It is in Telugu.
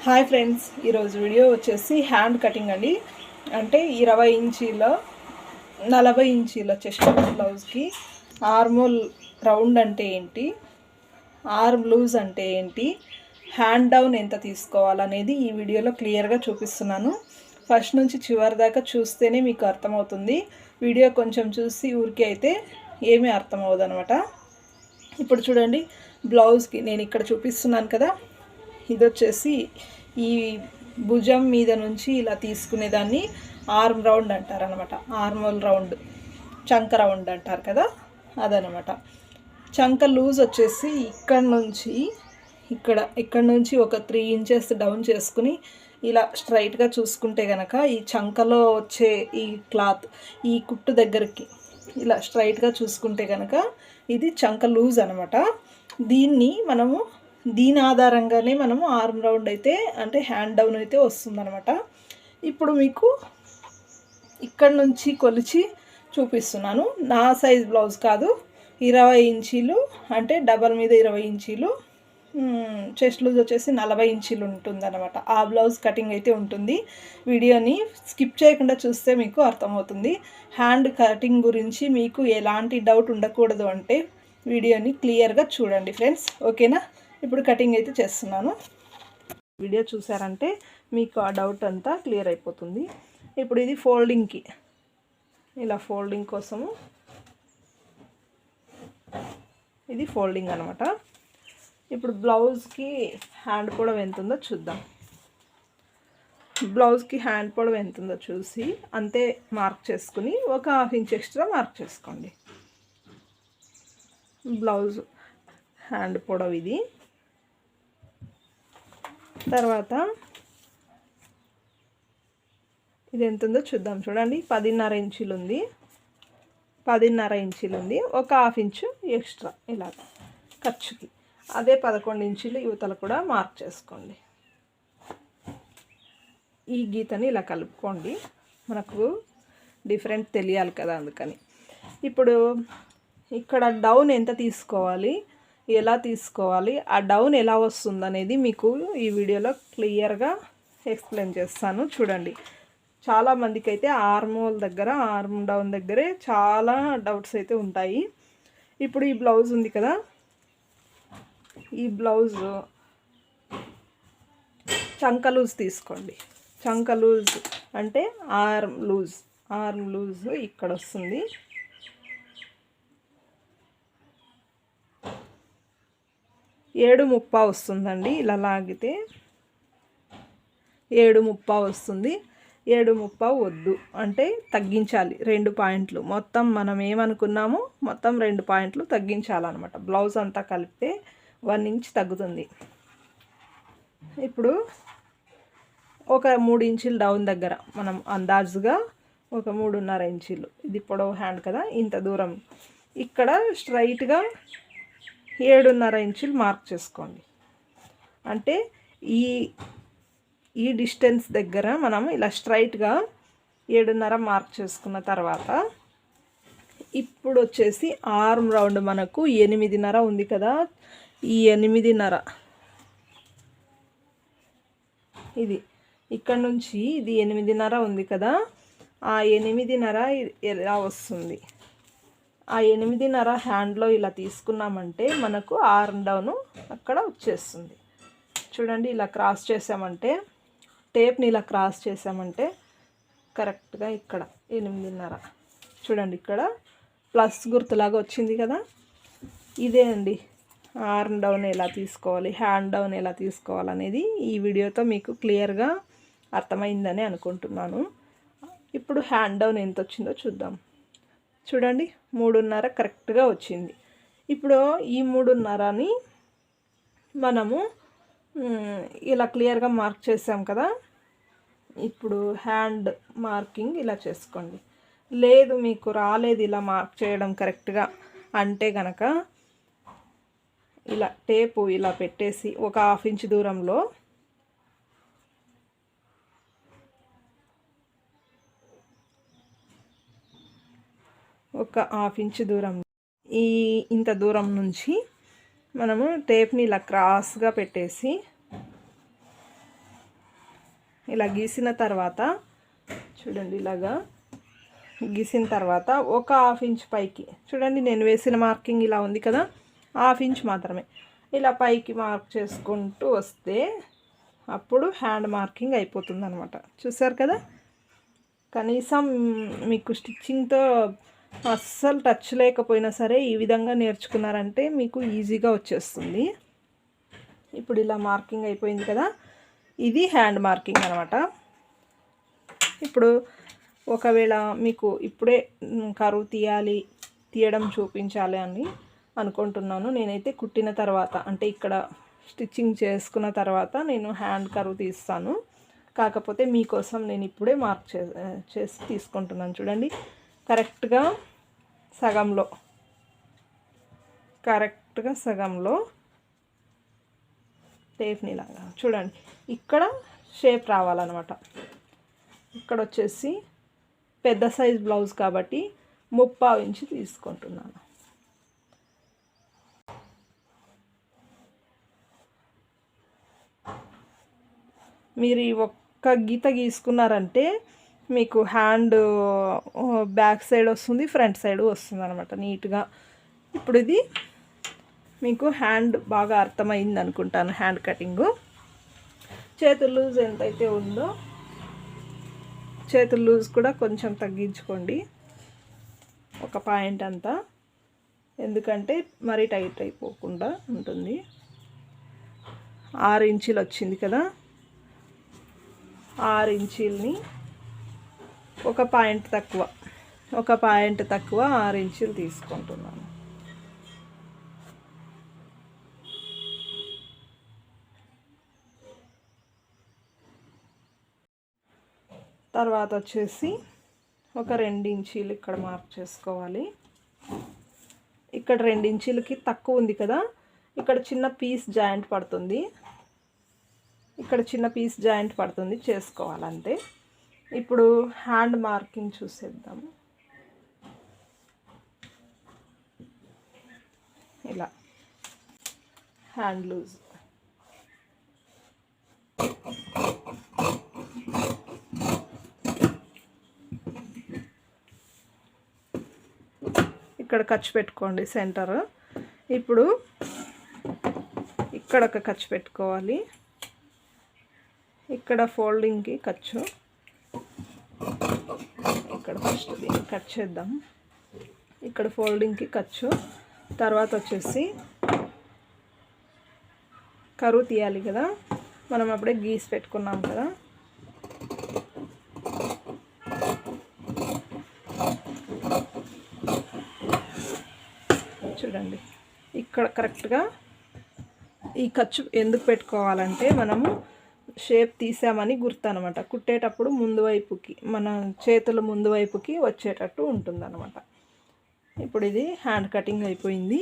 హాయ్ ఫ్రెండ్స్, ఈరోజు వీడియో వచ్చేసి హ్యాండ్ కటింగ్ అండి. అంటే 20 ఇంచీల 40 ఇంచీల చెస్ట్ బ్లౌజ్కి ఆర్మోల్ రౌండ్ అంటే ఏంటి, ఆర్మ్ లూజ్ అంటే ఏంటి, హ్యాండ్ డౌన్ ఎంత తీసుకోవాలనేది ఈ వీడియోలో క్లియర్గా చూపిస్తున్నాను. ఫస్ట్ నుంచి చివరి దాకా చూస్తేనే మీకు అర్థమవుతుంది. వీడియో కొంచెం చూసి ఊరికే అయితే ఏమీ అర్థమవుదు అనమాట. ఇప్పుడు చూడండి, బ్లౌజ్కి నేను ఇక్కడ చూపిస్తున్నాను కదా, ఇది వచ్చేసి ఈ భుజం మీద నుంచి ఇలా తీసుకునేదాన్ని ఆర్మ్ రౌండ్ అంటారు అనమాట. ఆర్మోల్ రౌండ్, చంక రౌండ్ అంటారు కదా, అదనమాట. చంక లూజ్ వచ్చేసి ఇక్కడ నుంచి ఒక 3 ఇంచెస్ డౌన్ చేసుకుని ఇలా స్ట్రైట్గా చూసుకుంటే కనుక ఈ చంకలో వచ్చే ఈ క్లాత్ ఈ కుట్టు దగ్గరికి ఇలా స్ట్రైట్గా చూసుకుంటే కనుక ఇది చంక లూజ్ అనమాట. దీని ఆధారంగానే మనము ఆర్మ్ రౌండ్ అయితే అంటే హ్యాండ్ డౌన్ అయితే వస్తుందన్నమాట. ఇప్పుడు మీకు ఇక్కడ నుంచి కొలిచి చూపిస్తున్నాను. నా సైజ్ బ్లౌజ్ కాదు, 20 ఇంచీలు అంటే డబల్ మీద 20 ఇంచీలు, చెస్ట్ లూజ్ వచ్చేసి 40 ఇంచీలు ఉంటుందన్నమాట. ఆ బ్లౌజ్ కటింగ్ అయితే ఉంటుంది. వీడియోని స్కిప్ చేయకుండా చూస్తే మీకు అర్థమవుతుంది. హ్యాండ్ కటింగ్ గురించి మీకు ఎలాంటి డౌట్ ఉండకూడదు అంటే వీడియోని క్లియర్గా చూడండి ఫ్రెండ్స్, ఓకేనా? ఇప్పుడు కటింగ్ అయితే చేస్తున్నాను. వీడియో చూసారంటే మీకు ఆ డౌట్ అంతా క్లియర్ అయిపోతుంది. ఇప్పుడు ఇది ఫోల్డింగ్కి, ఇలా ఫోల్డింగ్ కోసము ఇది ఫోల్డింగ్ అనమాట. ఇప్పుడు బ్లౌజ్కి హ్యాండ్ పొడవు ఎంత ఉందో చూద్దాం. బ్లౌజ్కి హ్యాండ్ పొడవు ఎంత ఉందో చూసి అంతే మార్క్ చేసుకుని ఒక 1/2 ఇంచ్ ఎక్స్ట్రా మార్క్ చేసుకోండి. బ్లౌజ్ హ్యాండ్ పొడవు ఇది. తర్వాత ఇది ఎంత ఉందో చూద్దాం. చూడండి, 10.5 ఇంచులు ఉంది. 10.5 ఇంచులు ఉంది, ఒక 1/2 ఇంచు ఎక్స్ట్రా ఇలా ఖర్చుకి. అదే 11 ఇంచులు యువతల కూడా మార్క్ చేసుకోండి. ఈ గీతని ఇలా కలుపుకోండి, మనకు డిఫరెంట్ తెలియాలి కదా, అందుకని. ఇప్పుడు ఇక్కడ డౌన్ ఎంత తీసుకోవాలి, ఎలా తీసుకోవాలి, ఆ డౌన్ ఎలా వస్తుంది అనేది మీకు ఈ వీడియోలో క్లియర్గా ఎక్స్ప్లెయిన్ చేస్తాను. చూడండి, చాలామందికి అయితే ఆర్మోల్ దగ్గర, ఆర్మ్ డౌన్ దగ్గరే చాలా డౌట్స్ అయితే ఉంటాయి. ఇప్పుడు ఈ బ్లౌజ్ ఉంది కదా, ఈ బ్లౌజ్ చంక లూజ్ తీసుకోండి. చంక లూజ్ అంటే ఆర్మ్ లూజ్ ఇక్కడ వస్తుంది. 7.30 వస్తుందండి. ఇలా లాగితే 7.30 వస్తుంది. 7.30 వద్దు అంటే తగ్గించాలి 2 పాయింట్లు. మొత్తం మనం ఏమనుకున్నామో మొత్తం 2 పాయింట్లు తగ్గించాలన్నమాట. బ్లౌజ్ అంతా కలిపితే 1 ఇంచ్ తగ్గుతుంది. ఇప్పుడు ఒక 3 ఇంచులు డౌన్ దగ్గర మనం అందాజుగా ఒక 3.5 ఇంచులు, ఇది పొడవు హ్యాండ్ కదా, ఇంత దూరం ఇక్కడ స్ట్రైట్గా 7.5 ఇంచులు మార్క్ చేసుకోండి. అంటే ఈ డిస్టెన్స్ దగ్గర మనం ఇలా స్ట్రైట్గా 7.5 మార్క్ చేసుకున్న తర్వాత ఇప్పుడు వచ్చేసి ఆర్మ్ రౌండ్ మనకు 8.5 ఉంది కదా, ఈ 8.5 ఇది ఇక్కడ నుంచి ఇది 8.5 ఉంది కదా, ఆ 8.5 ఎలా వస్తుంది, ఆ 8.5 హ్యాండ్లో ఇలా తీసుకున్నామంటే మనకు ఆర్మ్ డౌన్ అక్కడ వచ్చేస్తుంది. చూడండి, ఇలా క్రాస్ చేసామంటే, టేప్ని ఇలా క్రాస్ చేసామంటే కరెక్ట్గా ఇక్కడ 8.5. చూడండి, ఇక్కడ ప్లస్ గుర్తులాగా వచ్చింది కదా, ఇదే అండి ఆర్మ్ డౌన్ ఎలా తీసుకోవాలి, హ్యాండ్ డౌన్ ఎలా తీసుకోవాలనేది ఈ వీడియోతో మీకు క్లియర్గా అర్థమైందని అనుకుంటున్నాను. ఇప్పుడు హ్యాండ్ డౌన్ ఎంత వచ్చిందో చూద్దాం. చూడండి, 3.5 కరెక్ట్గా వచ్చింది. ఇప్పుడు ఈ 3.5ని మనము ఇలా క్లియర్గా మార్క్ చేసాం కదా, ఇప్పుడు హ్యాండ్ మార్కింగ్ ఇలా చేసుకోండి. లేదు మీకు రాలేదు ఇలా మార్క్ చేయడం కరెక్ట్గా అంటే కనుక ఇలా టేపు ఇలా పెట్టేసి ఒక 1/2 ఇంచ్ దూరంలో ఒక 1/2 ఇంచ్ దూరం, ఇంత దూరం నుంచి మనము టేప్ని ఇలా క్రాస్గా పెట్టేసి ఇలా గీసిన తర్వాత చూడండి, ఇలాగా గీసిన తర్వాత ఒక హాఫ్ ఇంచ్ పైకి చూడండి, నేను వేసిన మార్కింగ్ ఇలా ఉంది కదా, హాఫ్ ఇంచ్ మాత్రమే ఇలా పైకి మార్క్ చేసుకుంటూ వస్తే అప్పుడు హ్యాండ్ మార్కింగ్ అయిపోతుంది అనమాట. చూసారు కదా, కనీసం మీకు స్టిచ్చింగ్తో అస్సలు టచ్ లేకపోయినా సరే ఈ విధంగా నేర్చుకున్నారంటే మీకు ఈజీగా వచ్చేస్తుంది. ఇప్పుడు ఇలా మార్కింగ్ అయిపోయింది కదా, ఇది హ్యాండ్ మార్కింగ్ అనమాట. ఇప్పుడు ఒకవేళ మీకు ఇప్పుడే కరువు తీయడం చూపించాలి అని అనుకుంటున్నాను. నేనైతే కుట్టిన తర్వాత అంటే ఇక్కడ స్టిచ్చింగ్ చేసుకున్న తర్వాత నేను హ్యాండ్ కరువు తీస్తాను. కాకపోతే మీకోసం నేను ఇప్పుడే మార్క్ చేసి తీసుకుంటున్నాను. చూడండి, కరెక్ట్గా సగంలో టేప్ని లాగా చూడండి, ఇక్కడ షేప్ రావాలన్నమాట. ఇక్కడ వచ్చేసి పెద్ద సైజ్ బ్లౌజ్ కాబట్టి 3/4 ఇంచు తీసుకుంటున్నాను. మీరు ఈ ఒక్క గీత గీసుకున్నారంటే మీకు హ్యాండ్ బ్యాక్ సైడ్ వస్తుంది, ఫ్రంట్ సైడ్ వస్తుంది అనమాట నీట్గా. ఇప్పుడు ఇది మీకు హ్యాండ్ బాగా అర్థమైంది అనుకుంటాను. హ్యాండ్ కటింగు చేతుల లూజ్ ఎంతైతే ఉందో చేతుల లూజ్ కూడా కొంచెం తగ్గించుకోండి, ఒక పాయింట్ అంతా, ఎందుకంటే మరీ టైట్ అయిపోకుండా ఉంటుంది. 6 ఇంచీలు వచ్చింది కదా, 6 ఇంచీలని ఒక పాయింట్ తక్కువ 6 ఇంచీలు తీసుకుంటున్నాను. తర్వాత వచ్చేసి ఒక 2 ఇంచీలు ఇక్కడ మార్క్ చేసుకోవాలి. ఇక్కడ 2 ఇంచీలకి తక్కువ ఉంది కదా, ఇక్కడ చిన్న పీస్ జాయింట్ పడుతుంది, చేసుకోవాలంతే. ఇప్పుడు హ్యాండ్ మార్కింగ్ చూసేద్దాం. ఇలా హ్యాండ్ లూజ్ ఇక్కడ ఖర్చు పెట్టుకోండి సెంటర్. ఇప్పుడు ఇక్కడ ఒక ఖర్చు పెట్టుకోవాలి, ఇక్కడ ఫోల్డింగ్కి ఖర్చు, ఇక్కడ ఫస్ట్ దీన్ని కట్ చేద్దాం. ఇక్కడ ఫోల్డింగ్కి ఖర్చు, తర్వాత వచ్చేసి కరువు తీయాలి కదా, మనం అప్పుడే గీసి పెట్టుకున్నాం కదా, చూడండి ఇక్కడ కరెక్ట్గా ఈ ఖర్చు ఎందుకు పెట్టుకోవాలంటే మనము షేప్ తీసామని గుర్తు అనమాట. కుట్టేటప్పుడు ముందు వైపుకి మన చేతులు ముందు వైపుకి వచ్చేటట్టు ఉంటుందన్నమాట. ఇప్పుడు ఇది హ్యాండ్ కటింగ్ అయిపోయింది.